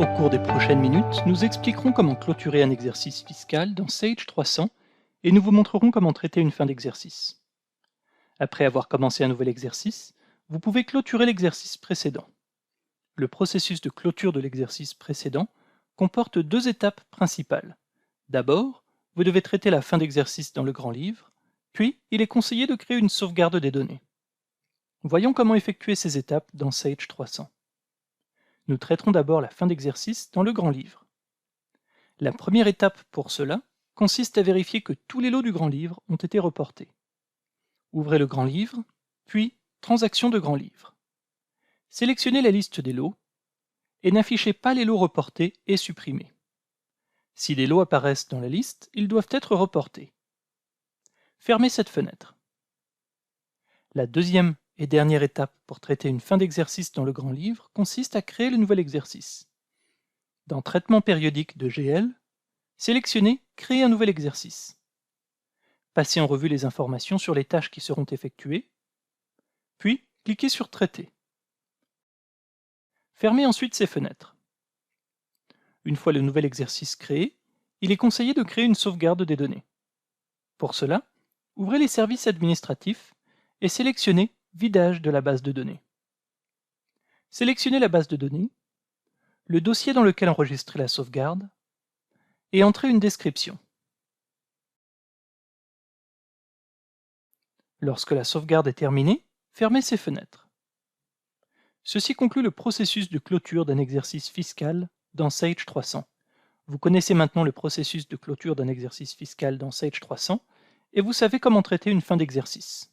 Au cours des prochaines minutes, nous expliquerons comment clôturer un exercice fiscal dans Sage 300 et nous vous montrerons comment traiter une fin d'exercice. Après avoir commencé un nouvel exercice, vous pouvez clôturer l'exercice précédent. Le processus de clôture de l'exercice précédent comporte deux étapes principales. D'abord, vous devez traiter la fin d'exercice dans le grand livre, puis il est conseillé de créer une sauvegarde des données. Voyons comment effectuer ces étapes dans Sage 300. Nous traiterons d'abord la fin d'exercice dans le grand livre. La première étape pour cela consiste à vérifier que tous les lots du grand livre ont été reportés. Ouvrez le grand livre, puis Transactions de grand livre. Sélectionnez la liste des lots et n'affichez pas les lots reportés et supprimés. Si des lots apparaissent dans la liste, ils doivent être reportés. Fermez cette fenêtre. La deuxième et dernière étape pour traiter une fin d'exercice dans le grand livre consiste à créer le nouvel exercice. Dans Traitement périodique de GL, sélectionnez Créer un nouvel exercice. Passez en revue les informations sur les tâches qui seront effectuées, puis cliquez sur Traiter. Fermez ensuite ces fenêtres. Une fois le nouvel exercice créé, il est conseillé de créer une sauvegarde des données. Pour cela, ouvrez les services administratifs et sélectionnez Vidage de la base de données. Sélectionnez la base de données, le dossier dans lequel enregistrer la sauvegarde, et entrez une description. Lorsque la sauvegarde est terminée, fermez ces fenêtres. Ceci conclut le processus de clôture d'un exercice fiscal dans Sage 300. Vous connaissez maintenant le processus de clôture d'un exercice fiscal dans Sage 300 et vous savez comment traiter une fin d'exercice.